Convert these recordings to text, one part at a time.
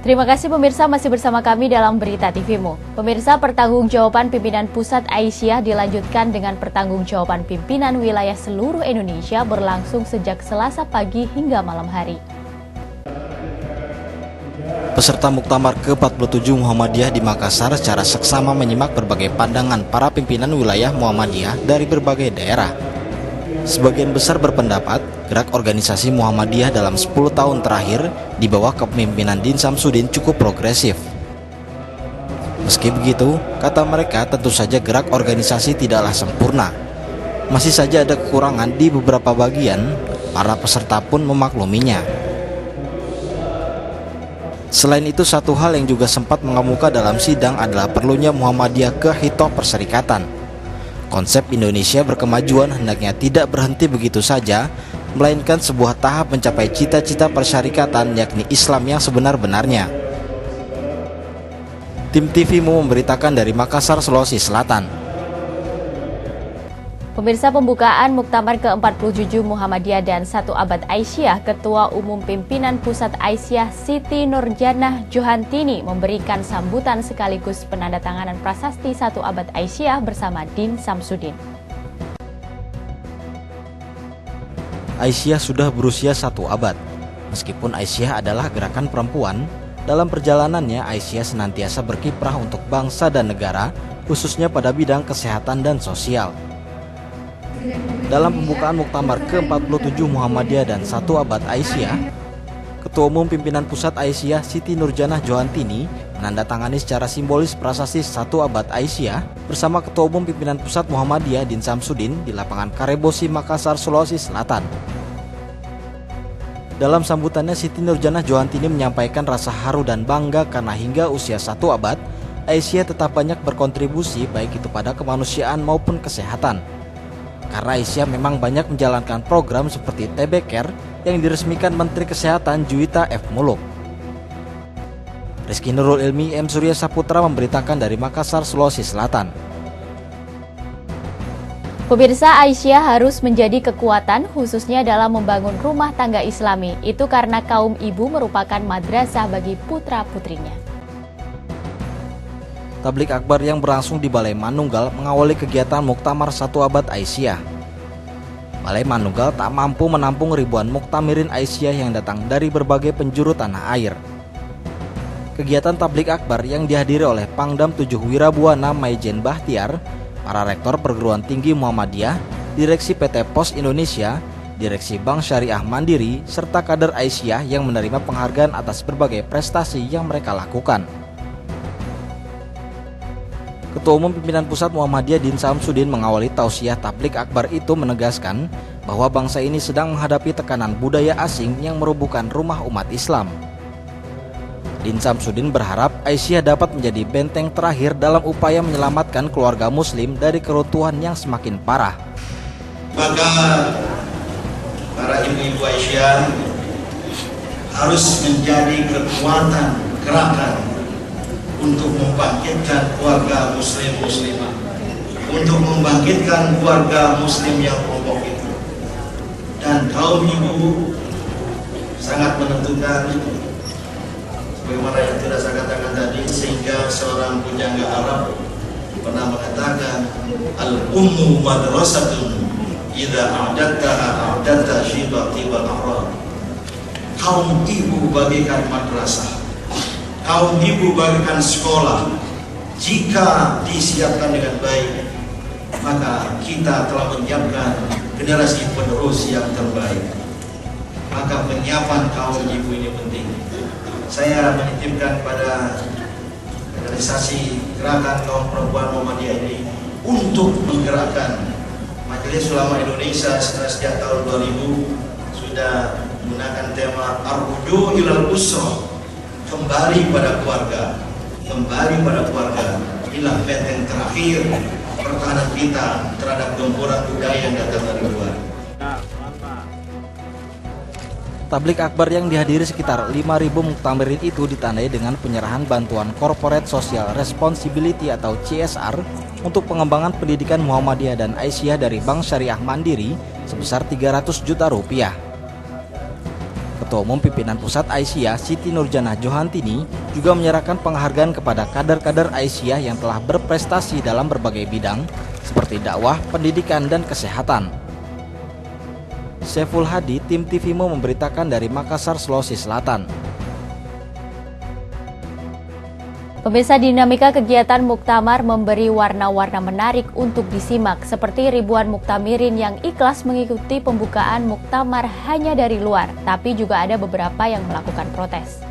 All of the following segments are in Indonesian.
Terima kasih pemirsa masih bersama kami dalam Berita TV-mu. Pemirsa, pertanggungjawaban pimpinan pusat Aisyah dilanjutkan dengan pertanggungjawaban pimpinan wilayah seluruh Indonesia berlangsung sejak Selasa pagi hingga malam hari. Peserta Muktamar ke-47 Muhammadiyah di Makassar secara seksama menyimak berbagai pandangan para pimpinan wilayah Muhammadiyah dari berbagai daerah. Sebagian besar berpendapat, gerak organisasi Muhammadiyah dalam 10 tahun terakhir di bawah kepemimpinan Din Samsudin cukup progresif. Meski begitu, kata mereka tentu saja gerak organisasi tidaklah sempurna. Masih saja ada kekurangan di beberapa bagian, para peserta pun memakluminya. Selain itu, satu hal yang juga sempat mengemuka dalam sidang adalah perlunya Muhammadiyah ke hitoh perserikatan. Konsep Indonesia berkemajuan hendaknya tidak berhenti begitu saja, melainkan sebuah tahap mencapai cita-cita persyarikatan yakni Islam yang sebenar-benarnya. Tim TV-mu memberitakan dari Makassar, Sulawesi Selatan. Pemirsa, pembukaan Muktamar ke-47 Muhammadiyah dan Satu Abad Aisyah, Ketua Umum Pimpinan Pusat Aisyah Siti Nurjanah Johantini memberikan sambutan sekaligus penandatanganan prasasti Satu Abad Aisyah bersama Din Samsudin. Aisyah sudah berusia 1 abad. Meskipun Aisyah adalah gerakan perempuan, dalam perjalanannya Aisyah senantiasa berkiprah untuk bangsa dan negara, khususnya pada bidang kesehatan dan sosial. Dalam pembukaan Muktamar ke-47 Muhammadiyah dan Satu Abad Aisyah, Ketua Umum Pimpinan Pusat Aisyah Siti Nurjanah Johantini menandatangani secara simbolis prasasti Satu Abad Aisyah bersama Ketua Umum Pimpinan Pusat Muhammadiyah Din Samsudin di lapangan Karebosi, Makassar, Sulawesi Selatan. Dalam sambutannya, Siti Nurjanah Johantini menyampaikan rasa haru dan bangga karena hingga usia 1 abad, Aisyah tetap banyak berkontribusi baik itu pada kemanusiaan maupun kesehatan. Karena Aisyah memang banyak menjalankan program seperti TB Care yang diresmikan Menteri Kesehatan Juwita F. Muluk. Rizky Nurul Ilmi M. Surya Saputra memberitakan dari Makassar, Sulawesi Selatan. Pemirsa, Aisyah harus menjadi kekuatan khususnya dalam membangun rumah tangga Islami. Itu karena kaum ibu merupakan madrasah bagi putra-putrinya. Tablik akbar yang berlangsung di Balai Manunggal mengawali kegiatan Muktamar Satu Abad Aisyah. Balai Manunggal tak mampu menampung ribuan muktamirin Aisyah yang datang dari berbagai penjuru tanah air. Kegiatan tablik akbar yang dihadiri oleh Pangdam 7 Wirabuana Maijen Bahtiar, para rektor perguruan tinggi Muhammadiyah, Direksi PT Pos Indonesia, Direksi Bank Syariah Mandiri, serta kader Aisyah yang menerima penghargaan atas berbagai prestasi yang mereka lakukan. Ketua Umum Pimpinan Pusat Muhammadiyah Din Samsudin mengawali tausiah tablik akbar itu menegaskan bahwa bangsa ini sedang menghadapi tekanan budaya asing yang merubuhkan rumah umat Islam. Din Samsudin berharap Aisyah dapat menjadi benteng terakhir dalam upaya menyelamatkan keluarga muslim dari keruntuhan yang semakin parah. Maka para ibu-ibu Aisyah harus menjadi kekuatan gerakan untuk membangkitkan keluarga muslim-muslimah, untuk membangkitkan keluarga muslim yang kelompok itu. Dan kaum ibu sangat menentukan, sebagaimana yang sudah saya katakan tadi, sehingga seorang pujangga Arab pernah mengatakan, al-ummu madrasatun idza a'dadtaha a'dadta syibati wal a'rab. Kaum ibu bagaikan madrasah, kaum ibu bagaikan sekolah. Jika disiapkan dengan baik, maka kita telah menyiapkan generasi penerus yang terbaik. Maka penyiapan kaum ibu ini penting. Saya menitipkan pada organisasi gerakan kaum perempuan Muhammadiyah ini untuk menggerakkan Majelis Ulama Indonesia sejak tahun 2000 sudah menggunakan tema Ar-Ruju' ilal Usrah, kembali pada keluarga, kembali pada keluarga. Inilah benteng terakhir pertahanan kita terhadap gempuran budaya yang datang dari luar. Tablik akbar yang dihadiri sekitar 5.000 muktamirin itu ditandai dengan penyerahan bantuan Corporate Social Responsibility atau CSR untuk pengembangan pendidikan Muhammadiyah dan Aisyah dari Bank Syariah Mandiri sebesar 300 juta rupiah. Ketua Umum Pimpinan Pusat Aisyah Siti Nurjanah Johantini juga menyerahkan penghargaan kepada kader-kader Aisyah yang telah berprestasi dalam berbagai bidang seperti dakwah, pendidikan, dan kesehatan. Saiful Hadi, tim TVMO memberitakan dari Makassar, Sulawesi Selatan. Pemirsa, dinamika kegiatan muktamar memberi warna-warna menarik untuk disimak, seperti ribuan muktamirin yang ikhlas mengikuti pembukaan muktamar hanya dari luar, tapi juga ada beberapa yang melakukan protes.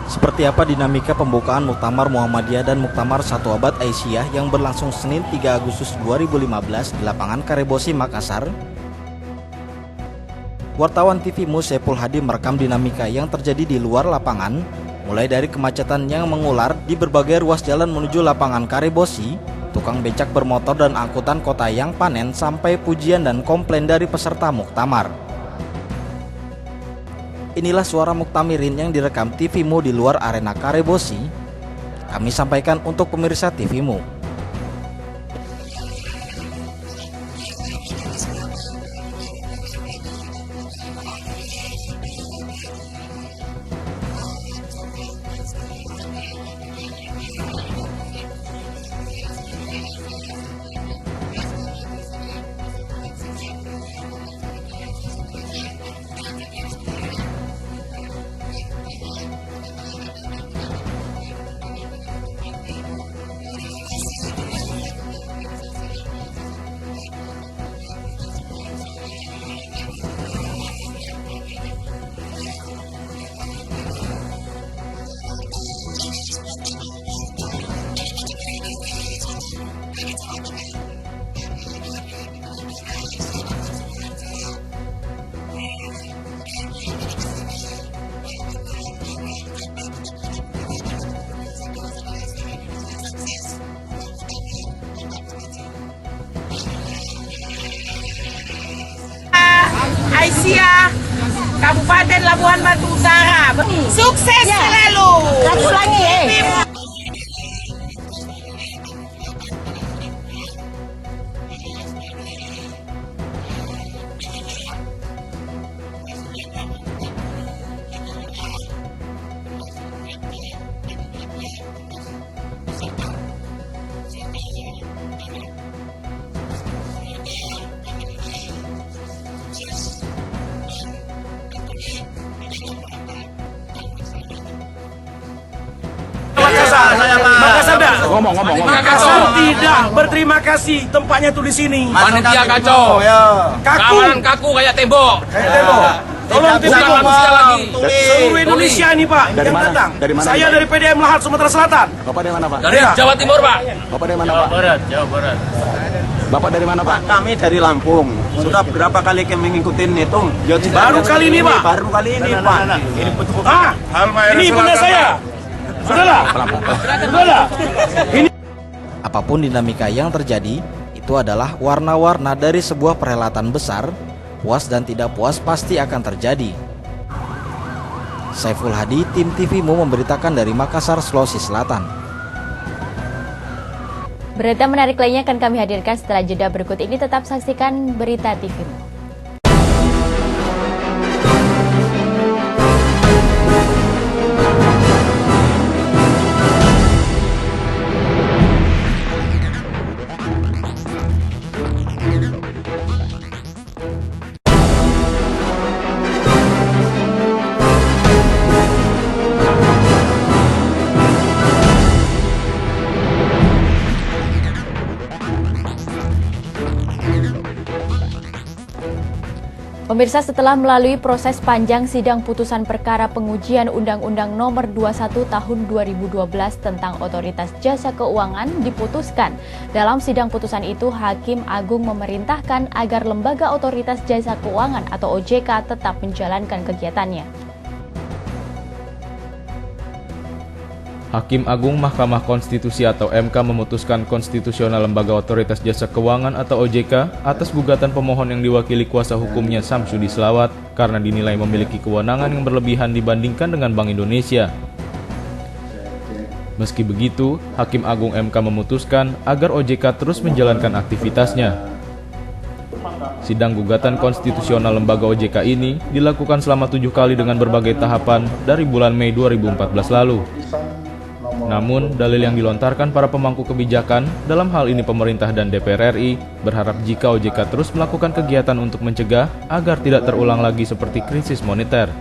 Seperti apa dinamika pembukaan Muktamar Muhammadiyah dan Muktamar 1 Abad Aisyah yang berlangsung Senin 3 Agustus 2015 di lapangan Karebosi, Makassar? Wartawan TVMO Saiful Hadi merekam dinamika yang terjadi di luar lapangan, mulai dari kemacetan yang mengular di berbagai ruas jalan menuju lapangan Karebosi, tukang becak bermotor dan angkutan kota yang panen, sampai pujian dan komplain dari peserta muktamar. Inilah suara muktamirin yang direkam TVMO di luar arena Karebosi. Kami sampaikan untuk pemirsa TVMO. Aisyah, Kabupaten Labuhan Batu Utara. Sukses selalu. Satu lagi. Makassar tidak berterima kasih, tempatnya tuh di sini. Panitia kacau, keamanan kaku kayak tembok. Tolong Bukan manusia lagi. seluruh Indonesia ini Pak yang datang. Saya dari PDM Lahat Sumatera Selatan. Bapak dari mana, Pak? Dari Jawa Timur, Pak. Bapak dari mana, Pak? Jawa Barat. Bapak dari mana, Pak? Kami dari Lampung. Sudah berapa kali kami mengikuti itu? Baru kali ini, Pak. Baru kali ini, Pak. Ini bunda saya. Sudahlah. Ini Apapun dinamika yang terjadi, itu adalah warna-warna dari sebuah perhelatan besar. Puas dan tidak puas pasti akan terjadi. Saiful Hadi, tim TVMO memberitakan dari Makassar, Sulawesi Selatan. Berita menarik lainnya akan kami hadirkan setelah jeda berikut ini. Tetap saksikan Berita TVMO. Pemirsa, setelah melalui proses panjang sidang putusan perkara pengujian Undang-Undang Nomor 21 Tahun 2012 tentang Otoritas Jasa Keuangan diputuskan. Dalam sidang putusan itu, Hakim Agung memerintahkan agar Lembaga Otoritas Jasa Keuangan atau OJK tetap menjalankan kegiatannya. Hakim Agung Mahkamah Konstitusi atau MK memutuskan konstitusional Lembaga Otoritas Jasa Keuangan atau OJK atas gugatan pemohon yang diwakili kuasa hukumnya Samsudi Selawat karena dinilai memiliki kewenangan yang berlebihan dibandingkan dengan Bank Indonesia. Meski begitu, Hakim Agung MK memutuskan agar OJK terus menjalankan aktivitasnya. Sidang gugatan konstitusional lembaga OJK ini dilakukan selama 7 kali dengan berbagai tahapan dari bulan Mei 2014 lalu. Namun, dalil yang dilontarkan para pemangku kebijakan, dalam hal ini pemerintah dan DPR RI, berharap jika OJK terus melakukan kegiatan untuk mencegah agar tidak terulang lagi seperti krisis moneter.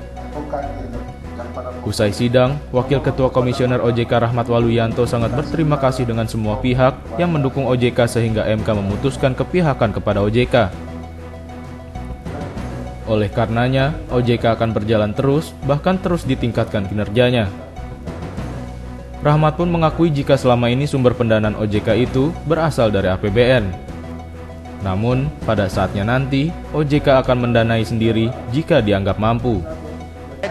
Usai sidang, Wakil Ketua Komisioner OJK Rahmat Waluyanto sangat berterima kasih dengan semua pihak yang mendukung OJK sehingga MK memutuskan kepihakan kepada OJK. Oleh karenanya, OJK akan berjalan terus, bahkan terus ditingkatkan kinerjanya. Rahmat pun mengakui jika selama ini sumber pendanaan OJK itu berasal dari APBN. Namun, pada saatnya nanti, OJK akan mendanai sendiri jika dianggap mampu.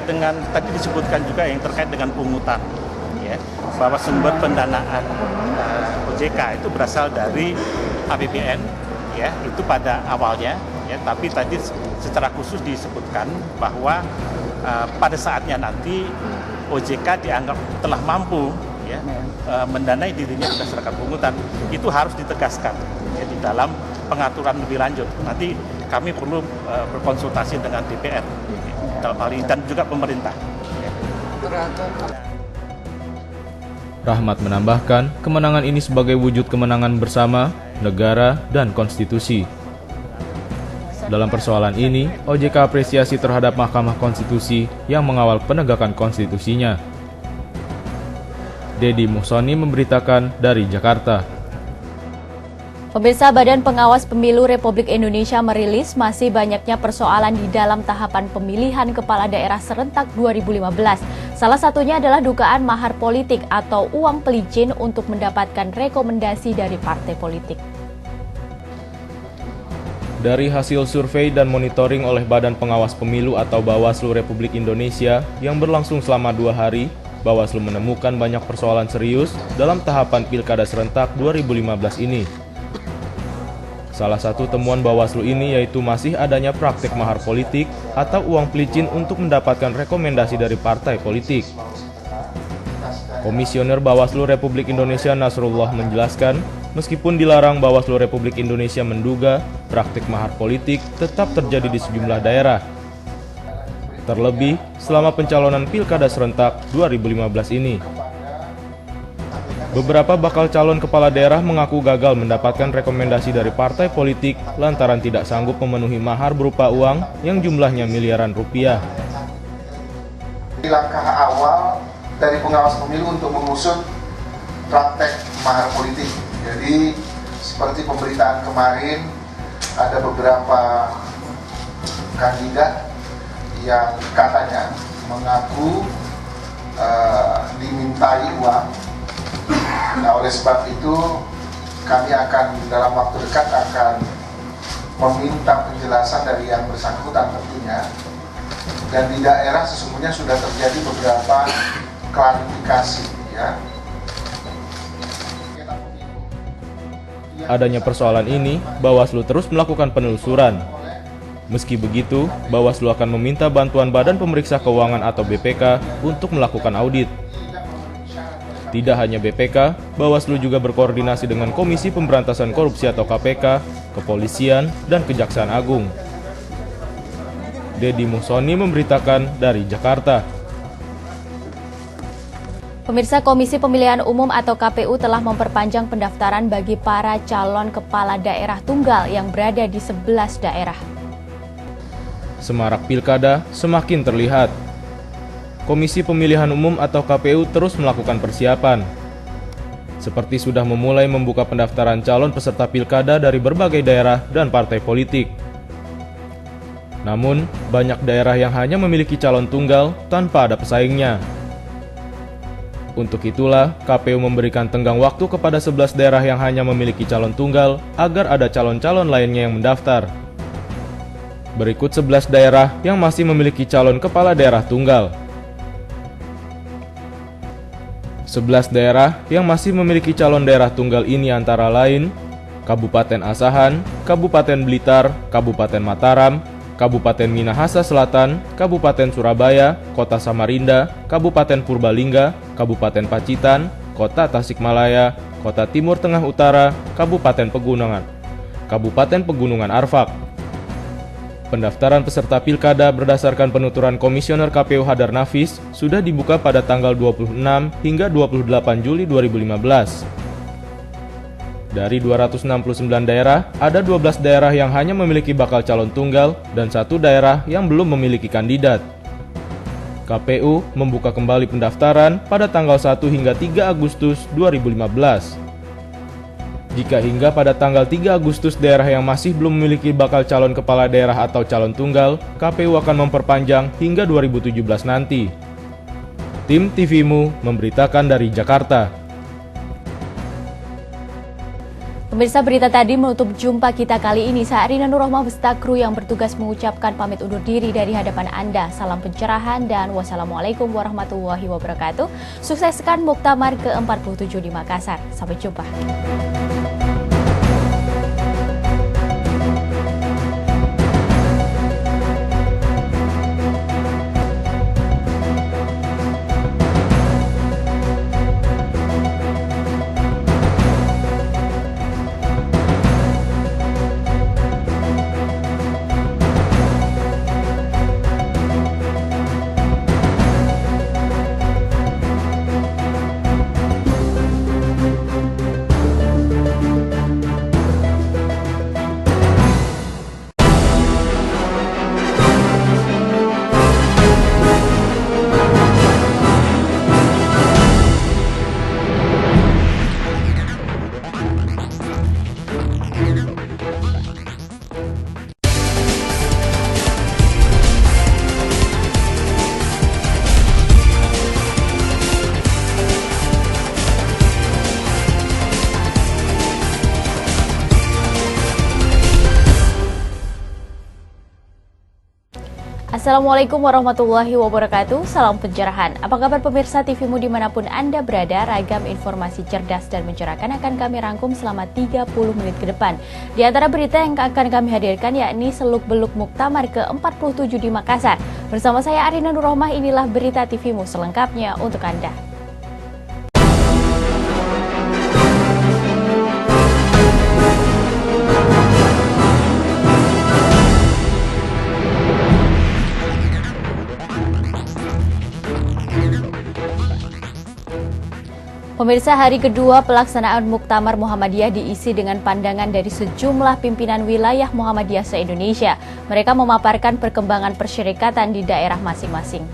Dengan tadi disebutkan juga yang terkait dengan pungutan, ya, bahwa sumber pendanaan OJK itu berasal dari APBN, ya, itu pada awalnya, ya, tapi tadi secara khusus disebutkan bahwa pada saatnya nanti OJK dianggap telah mampu, ya, mendanai dirinya berdasarkan pungutan, itu harus ditegaskan, ya, di dalam pengaturan lebih lanjut. Nanti kami perlu berkonsultasi dengan DPR dalam hal ini dan juga pemerintah. Rahmat menambahkan, kemenangan ini sebagai wujud kemenangan bersama, negara, dan konstitusi. Dalam persoalan ini, OJK apresiasi terhadap Mahkamah Konstitusi yang mengawal penegakan konstitusinya. Dedi Muhsoni memberitakan dari Jakarta. Pemirsa, Badan Pengawas Pemilu Republik Indonesia merilis masih banyaknya persoalan di dalam tahapan pemilihan kepala daerah serentak 2015. Salah satunya adalah dugaan mahar politik atau uang pelicin untuk mendapatkan rekomendasi dari partai politik. Dari hasil survei dan monitoring oleh Badan Pengawas Pemilu atau Bawaslu Republik Indonesia yang berlangsung selama 2 hari, Bawaslu menemukan banyak persoalan serius dalam tahapan Pilkada serentak 2015 ini. Salah satu temuan Bawaslu ini yaitu masih adanya praktik mahar politik atau uang pelicin untuk mendapatkan rekomendasi dari partai politik. Komisioner Bawaslu Republik Indonesia Nasrullah menjelaskan, meskipun dilarang, Bawaslu Republik Indonesia menduga praktik mahar politik tetap terjadi di sejumlah daerah. Terlebih, selama pencalonan Pilkada serentak 2015 ini. Beberapa bakal calon kepala daerah mengaku gagal mendapatkan rekomendasi dari partai politik lantaran tidak sanggup memenuhi mahar berupa uang yang jumlahnya miliaran rupiah. Langkah awal dari pengawas pemilu untuk mengusut praktek mahar politik. Jadi seperti pemberitaan kemarin, ada beberapa kandidat yang katanya mengaku dimintai uang. Nah, oleh sebab itu kami akan dalam waktu dekat akan meminta penjelasan dari yang bersangkutan tentunya. Dan di daerah sesungguhnya sudah terjadi beberapa klarifikasi, ya. Adanya persoalan ini, Bawaslu terus melakukan penelusuran. Meski begitu, Bawaslu akan meminta bantuan Badan Pemeriksa Keuangan atau BPK untuk melakukan audit. Tidak hanya BPK, Bawaslu juga berkoordinasi dengan Komisi Pemberantasan Korupsi atau KPK, Kepolisian, dan Kejaksaan Agung. Dedi Muhsoni memberitakan dari Jakarta. Pemirsa, Komisi Pemilihan Umum atau KPU telah memperpanjang pendaftaran bagi para calon kepala daerah tunggal yang berada di 11 daerah. Semarak pilkada semakin terlihat. Komisi Pemilihan Umum atau KPU terus melakukan persiapan. Seperti sudah memulai membuka pendaftaran calon peserta pilkada dari berbagai daerah dan partai politik. Namun, banyak daerah yang hanya memiliki calon tunggal tanpa ada pesaingnya. Untuk itulah, KPU memberikan tenggang waktu kepada 11 daerah yang hanya memiliki calon tunggal agar ada calon-calon lainnya yang mendaftar. Berikut 11 daerah yang masih memiliki calon kepala daerah tunggal. 11 daerah yang masih memiliki calon daerah tunggal ini antara lain Kabupaten Asahan, Kabupaten Blitar, Kabupaten Mataram, Kabupaten Minahasa Selatan, Kabupaten Surabaya, Kota Samarinda, Kabupaten Purbalingga, Kabupaten Pacitan, Kota Tasikmalaya, Kota Timur Tengah Utara, Kabupaten Pegunungan Arfak, Pendaftaran peserta pilkada berdasarkan penuturan Komisioner KPU Hadar Nafis sudah dibuka pada tanggal 26 hingga 28 Juli 2015. Dari 269 daerah, ada 12 daerah yang hanya memiliki bakal calon tunggal dan 1 daerah yang belum memiliki kandidat. KPU membuka kembali pendaftaran pada tanggal 1 hingga 3 Agustus 2015. Jika hingga pada tanggal 3 Agustus daerah yang masih belum memiliki bakal calon kepala daerah atau calon tunggal, KPU akan memperpanjang hingga 2017 nanti. Tim TVMU memberitakan dari Jakarta. Pemirsa, berita tadi menutup jumpa kita kali ini. Saya Arina Nurrohmah beserta kru yang bertugas mengucapkan pamit undur diri dari hadapan Anda. Salam pencerahan dan wassalamualaikum warahmatullahi wabarakatuh. Sukseskan Muktamar ke-47 di Makassar. Sampai jumpa. Assalamualaikum warahmatullahi wabarakatuh. Salam pencerahan. Apa kabar pemirsa TVMU dimanapun Anda berada? Ragam informasi cerdas dan mencerahkan akan kami rangkum selama 30 menit ke depan. Di antara berita yang akan kami hadirkan yakni seluk-beluk Muktamar ke-47 di Makassar. Bersama saya Arina Nurrohmah, inilah berita TVMU selengkapnya untuk Anda. Pemirsa, hari kedua pelaksanaan Muktamar Muhammadiyah diisi dengan pandangan dari sejumlah pimpinan wilayah Muhammadiyah se-Indonesia. Mereka memaparkan perkembangan persyarikatan di daerah masing-masing.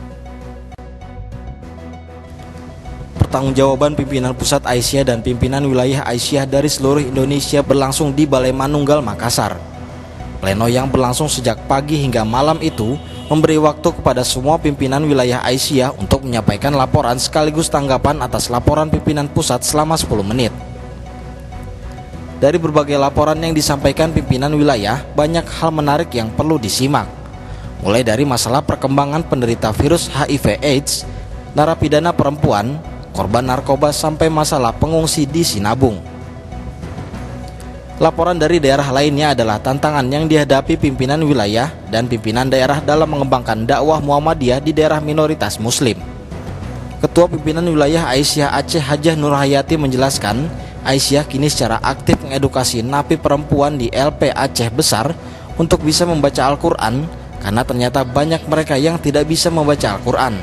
Pertanggungjawaban pimpinan pusat Aisyah dan pimpinan wilayah Aisyah dari seluruh Indonesia berlangsung di Balai Manunggal, Makassar. Pleno yang berlangsung sejak pagi hingga malam itu memberi waktu kepada semua pimpinan wilayah Aisyah untuk menyampaikan laporan sekaligus tanggapan atas laporan pimpinan pusat selama 10 menit. Dari berbagai laporan yang disampaikan pimpinan wilayah, banyak hal menarik yang perlu disimak. Mulai dari masalah perkembangan penderita virus HIV/AIDS, narapidana perempuan, korban narkoba sampai masalah pengungsi di Sinabung. Laporan dari daerah lainnya adalah tantangan yang dihadapi pimpinan wilayah dan pimpinan daerah dalam mengembangkan dakwah Muhammadiyah di daerah minoritas Muslim. Ketua Pimpinan Wilayah Aisyah Aceh Hajah Nur Hayati menjelaskan, Aisyah kini secara aktif mengedukasi napi perempuan di LP Aceh Besar untuk bisa membaca Al-Quran, karena ternyata banyak mereka yang tidak bisa membaca Al-Quran.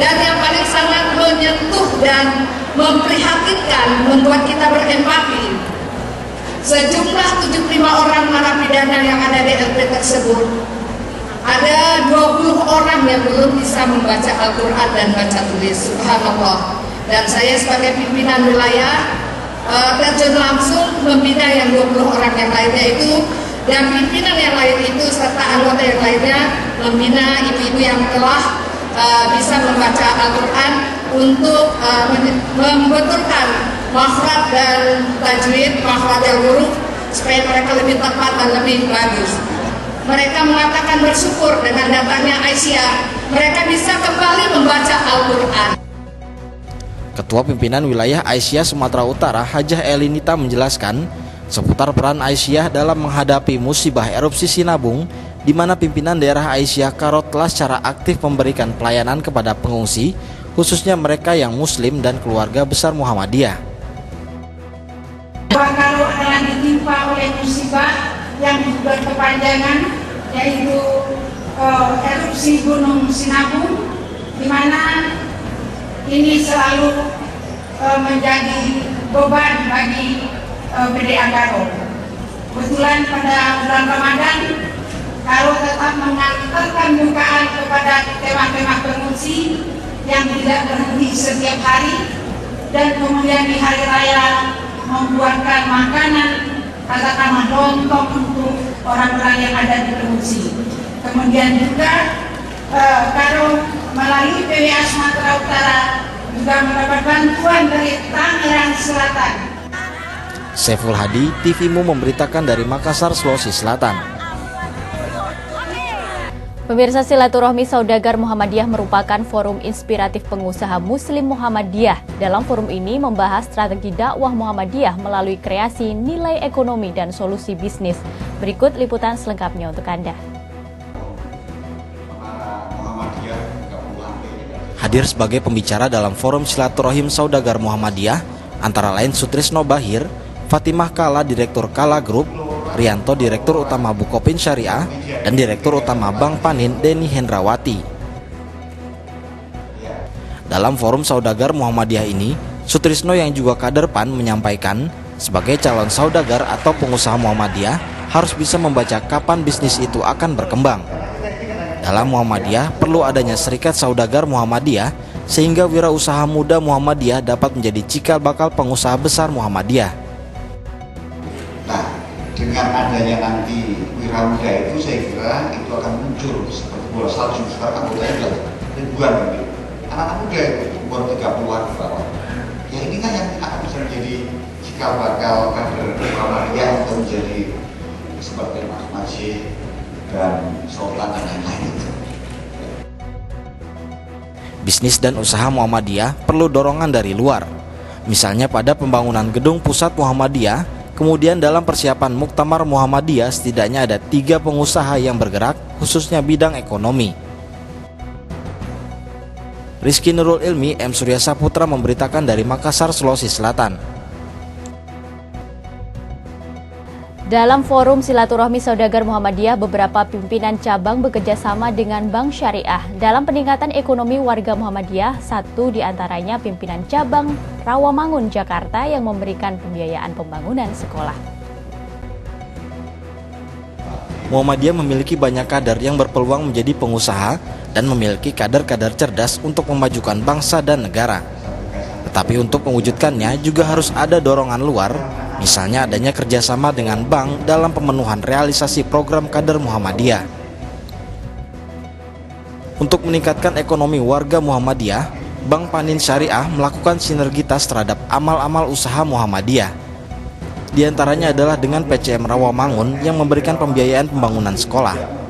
Dan yang paling sangat menyentuh dan memprihatinkan, membuat kita berempati, sejumlah 75 orang narapidana yang ada di LP tersebut, ada 20 orang yang belum bisa membaca Al-Quran dan baca tulis. Subhanallah. Dan saya sebagai pimpinan wilayah terjun langsung membina yang 20 orang yang lainnya itu, dan pimpinan yang lain itu serta anggota yang lainnya membina ibu-ibu yang telah bisa membaca Al-Quran untuk membetulkan makhraj dan tajwid, makhraj dan huruf supaya mereka lebih tepat dan lebih bagus. Mereka mengatakan bersyukur dengan datangnya Aisyah, mereka bisa kembali membaca Al-Quran. Ketua Pimpinan Wilayah Aisyah Sumatera Utara Hajah Elinita menjelaskan seputar peran Aisyah dalam menghadapi musibah erupsi Sinabung, di mana pimpinan daerah Aisyah Karot telah secara aktif memberikan pelayanan kepada pengungsi, khususnya mereka yang Muslim dan keluarga besar Muhammadiyah. Kalau anak ditimpa oleh musibah, yang berkepanjangan, yaitu erupsi Gunung Sinabung, di mana ini selalu menjadi beban bagi PDA Karo. Kebetulan pada bulan Ramadan, Karo tetap mengantarkan bukaan kepada kemah-kemah pengungsi yang tidak berhenti setiap hari, dan kemudian di hari raya membuatkan makanan, katakanlah lontong untuk orang-orang yang ada di pengungsi. Kemudian juga Karo melalui PWA Sumatera Utara juga mendapat bantuan dari Tangerang Selatan. Saiful Hadi, TVMU memberitakan dari Makassar, Sulawesi Selatan. Pemirsa, silaturahmi saudagar Muhammadiyah merupakan forum inspiratif pengusaha Muslim Muhammadiyah. Dalam forum ini membahas strategi dakwah Muhammadiyah melalui kreasi nilai ekonomi dan solusi bisnis. Berikut liputan selengkapnya untuk Anda. Hadir sebagai pembicara dalam forum silaturahim saudagar Muhammadiyah antara lain Sutrisno Bahir, Fatimah Kala, Direktur Kala Group, Rianto, Direktur Utama Bukopin Syariah, dan Direktur Utama Bank Panin, Deni Hendrawati. Dalam forum saudagar Muhammadiyah ini, Sutrisno yang juga kader PAN menyampaikan, sebagai calon saudagar atau pengusaha Muhammadiyah harus bisa membaca kapan bisnis itu akan berkembang. Dalam Muhammadiyah perlu adanya serikat saudagar Muhammadiyah sehingga wirausaha muda Muhammadiyah dapat menjadi cikal bakal pengusaha besar Muhammadiyah. Nah, dengan adanya nanti wiramuda itu saya kira itu akan muncul seperti bola salju. Sekarang anggotanya sudah ribuan gitu. Anak-anak muda itu umur 30-an ke bawah. Ya ini kan yang akan bisa menjadi cikal bakal kader Muhammadiyah untuk menjadi seperti Mas Majid dan Sultan dan lain-lain. Bisnis dan usaha Muhammadiyah perlu dorongan dari luar. Misalnya pada pembangunan gedung pusat Muhammadiyah, kemudian dalam persiapan Muktamar Muhammadiyah setidaknya ada 3 pengusaha yang bergerak khususnya bidang ekonomi. Rizky Nurul Ilmi, M. Surya Saputra memberitakan dari Makassar, Sulawesi Selatan. Dalam forum silaturahmi saudagar Muhammadiyah, beberapa pimpinan cabang bekerja sama dengan Bank Syariah dalam peningkatan ekonomi warga Muhammadiyah. Satu diantaranya pimpinan cabang Rawamangun, Jakarta yang memberikan pembiayaan pembangunan sekolah. Muhammadiyah memiliki banyak kader yang berpeluang menjadi pengusaha dan memiliki kader-kader cerdas untuk memajukan bangsa dan negara. Tetapi untuk mewujudkannya juga harus ada dorongan luar, misalnya adanya kerjasama dengan bank dalam pemenuhan realisasi program kader Muhammadiyah. Untuk meningkatkan ekonomi warga Muhammadiyah, Bank Panin Syariah melakukan sinergitas terhadap amal-amal usaha Muhammadiyah. Di antaranya adalah dengan PCM Rawamangun yang memberikan pembiayaan pembangunan sekolah.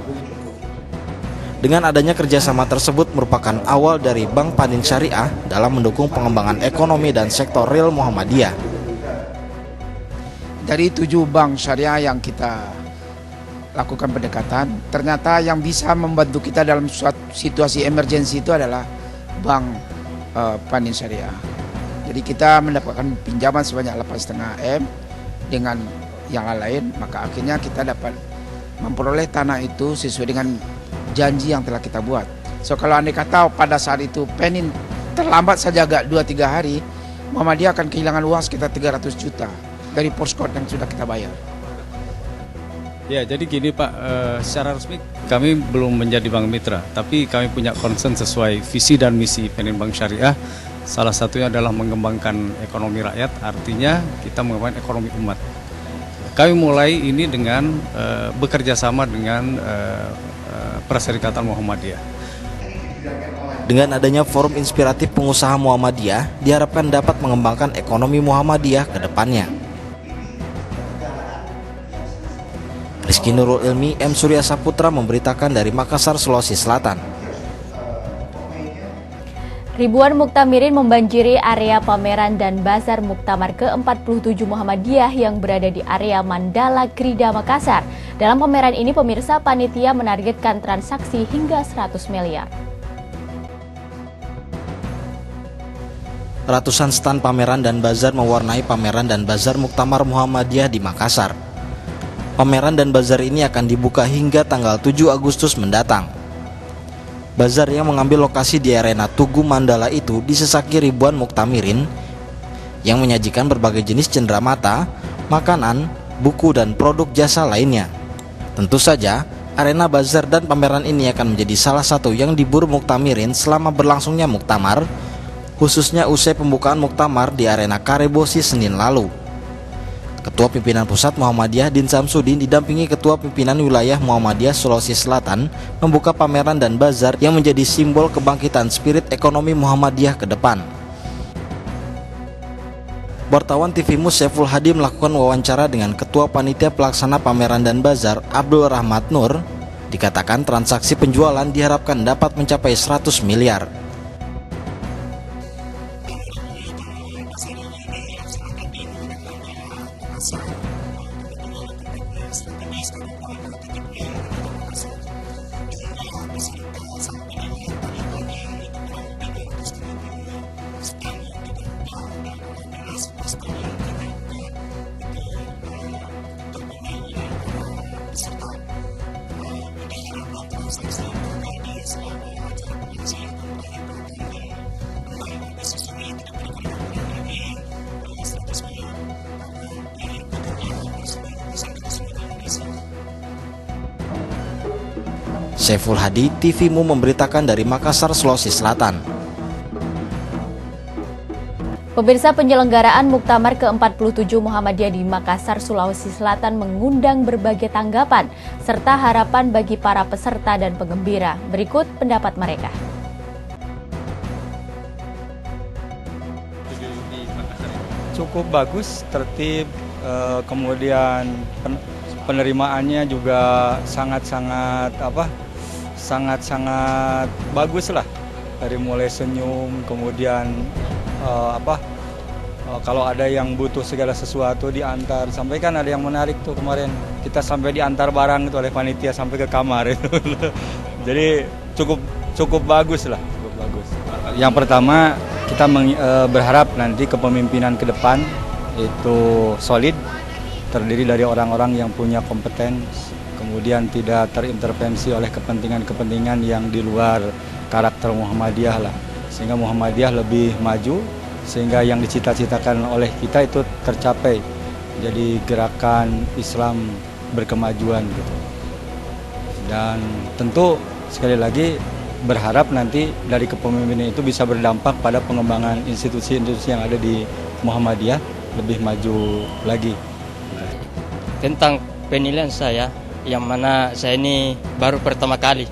Dengan adanya kerjasama tersebut merupakan awal dari Bank Panin Syariah dalam mendukung pengembangan ekonomi dan sektor real Muhammadiyah. Dari 7 bank syariah yang kita lakukan pendekatan, ternyata yang bisa membantu kita dalam suatu situasi emergensi itu adalah Bank Panin Syariah. Jadi kita mendapatkan pinjaman sebanyak 8,5 M dengan yang lain, maka akhirnya kita dapat memperoleh tanah itu sesuai dengan janji yang telah kita buat. So kalau andai kata pada saat itu Panin terlambat saja agak 2-3 hari, Muhammadiyah akan kehilangan uang sekitar 300 juta dari poskot yang sudah kita bayar. Ya, jadi gini Pak, secara resmi kami belum menjadi bank mitra, tapi kami punya concern sesuai visi dan misi Panin Bank Syariah. Salah satunya adalah mengembangkan ekonomi rakyat, artinya kita mengembangkan ekonomi umat. Kami mulai ini dengan bekerja sama dengan Perserikatan Muhammadiyah. Dengan adanya forum inspiratif pengusaha Muhammadiyah, diharapkan dapat mengembangkan ekonomi Muhammadiyah ke depannya. Rizky Nurul Ilmi, M. Surya Saputra memberitakan dari Makassar, Sulawesi Selatan. Ribuan muktamirin membanjiri area pameran dan bazar Muktamar ke-47 Muhammadiyah yang berada di area Mandala Krida, Makassar. Dalam pameran ini, pemirsa, panitia menargetkan transaksi hingga 100 miliar. Ratusan stan pameran dan bazar mewarnai pameran dan bazar Muktamar Muhammadiyah di Makassar. Pameran dan bazar ini akan dibuka hingga tanggal 7 Agustus mendatang. Bazar yang mengambil lokasi di arena Tugu Mandala itu disesaki ribuan muktamirin yang menyajikan berbagai jenis cenderamata, makanan, buku, dan produk jasa lainnya. Tentu saja, arena bazar dan pameran ini akan menjadi salah satu yang diburu muktamirin selama berlangsungnya muktamar, khususnya usai pembukaan muktamar di arena Karebosi Senin lalu. Ketua Pimpinan Pusat Muhammadiyah Din Samsudin didampingi Ketua Pimpinan Wilayah Muhammadiyah Sulawesi Selatan membuka pameran dan bazar yang menjadi simbol kebangkitan spirit ekonomi Muhammadiyah ke depan. Wartawan TV Mus Saiful Hadi melakukan wawancara dengan Ketua Panitia Pelaksana Pameran dan Bazar Abdul Rahmat Nur. Dikatakan transaksi penjualan diharapkan dapat mencapai 100 miliar. Saiful Hadi, TV-Mu memberitakan dari Makassar, Sulawesi Selatan. Pemirsa, penyelenggaraan Muktamar ke-47 Muhammadiyah di Makassar, Sulawesi Selatan mengundang berbagai tanggapan serta harapan bagi para peserta dan penggembira. Berikut pendapat mereka. Cukup bagus, tertib, kemudian penerimaannya juga sangat-sangat bagus lah, dari mulai senyum, kemudian kalau ada yang butuh segala sesuatu diantar, sampai kan ada yang menarik tuh kemarin kita sampai diantar barang itu oleh panitia sampai ke kamar itu. Jadi cukup bagus lah, cukup bagus. Yang pertama kita berharap nanti kepemimpinan ke depan itu solid, terdiri dari orang-orang yang punya kompetensi, kemudian tidak terintervensi oleh kepentingan-kepentingan yang di luar karakter Muhammadiyah lah, sehingga Muhammadiyah lebih maju, sehingga yang dicita-citakan oleh kita itu tercapai, jadi gerakan Islam berkemajuan gitu. Dan tentu sekali lagi berharap nanti dari kepemimpinan itu bisa berdampak pada pengembangan institusi-institusi yang ada di Muhammadiyah lebih maju lagi. Tentang penilaian saya, yang mana saya ini baru pertama kali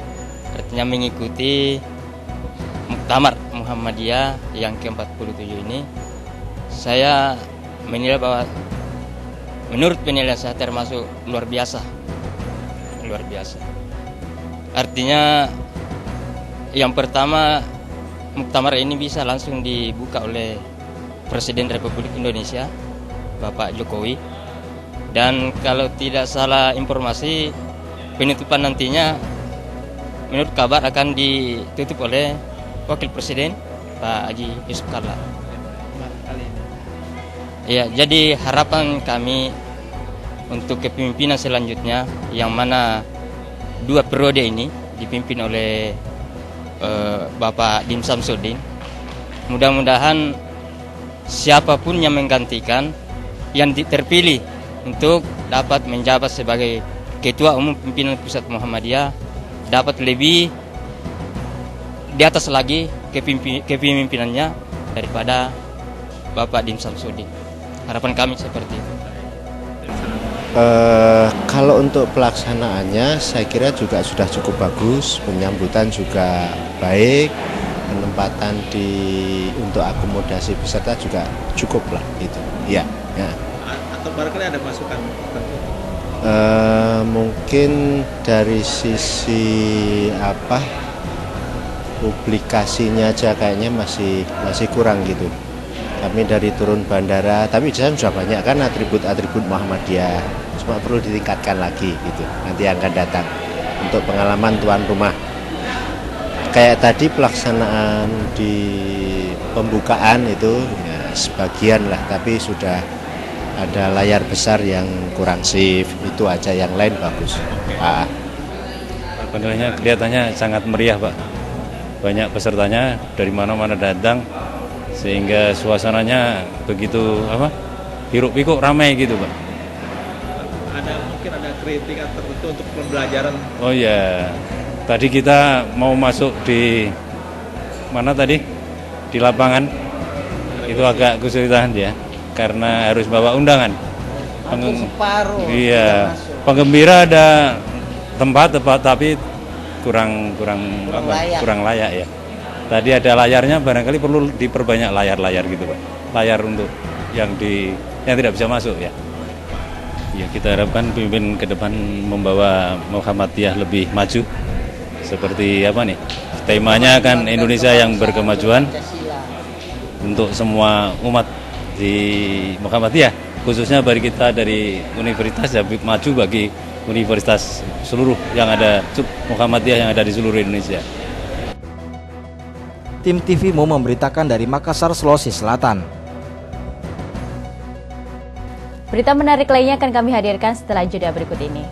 artinya mengikuti Muktamar Muhammadiyah yang ke-47 ini, saya menilai bahwa menurut penilaian saya termasuk luar biasa. Artinya yang pertama, Muktamar ini bisa langsung dibuka oleh Presiden Republik Indonesia Bapak Jokowi. Dan kalau tidak salah informasi, penutupan nantinya menurut kabar akan ditutup oleh Wakil Presiden Pak Haji Yusuf Kalla. Ya, jadi harapan kami untuk kepemimpinan selanjutnya, yang mana 2 periode ini dipimpin oleh Bapak Din Samsudin, mudah-mudahan siapapun yang menggantikan yang terpilih untuk dapat menjabat sebagai Ketua Umum Pimpinan Pusat Muhammadiyah dapat lebih di atas lagi kepemimpinannya daripada Bapak Din Samsudin. Harapan kami seperti itu. Kalau untuk pelaksanaannya saya kira juga sudah cukup bagus, penyambutan juga baik, penempatan untuk akomodasi peserta juga cukup lah itu. Ya. Atau barangkali ada masukan? Mungkin dari sisi publikasinya aja kayaknya masih kurang gitu. Kami dari turun bandara, tapi di sana sudah banyak kan atribut-atribut Muhammadiyah, cuma perlu ditingkatkan lagi gitu. Nanti akan datang untuk pengalaman tuan rumah. Kayak tadi pelaksanaan di pembukaan itu ya, sebagian lah, tapi sudah ada layar besar yang kurang shift, itu aja, yang lain bagus. Sebenarnya kelihatannya sangat meriah Pak, banyak pesertanya dari mana-mana datang, sehingga suasananya begitu hiruk pikuk ramai gitu Pak. Mungkin ada kritik tertentu untuk pembelajaran. Oh ya, tadi kita mau masuk di mana tadi, di lapangan itu agak kesulitan ya, karena harus bawa undangan. Iya, penggembira ada tempat tapi kurang layak ya. Tadi ada layarnya, barangkali perlu diperbanyak layar gitu Pak. Layar untuk yang tidak bisa masuk ya. Ya, kita harapkan pemimpin ke depan membawa Muhammadiyah lebih maju. Seperti apa nih? Temanya kan Indonesia yang berkemajuan untuk semua umat di Muhammadiyah, khususnya bagi kita dari universitas ya, maju bagi universitas seluruh yang ada Muhammadiyah yang ada di seluruh Indonesia. Tim TVMO memberitakan dari Makassar, Sulawesi Selatan. Berita menarik lainnya akan kami hadirkan setelah jeda berikut ini.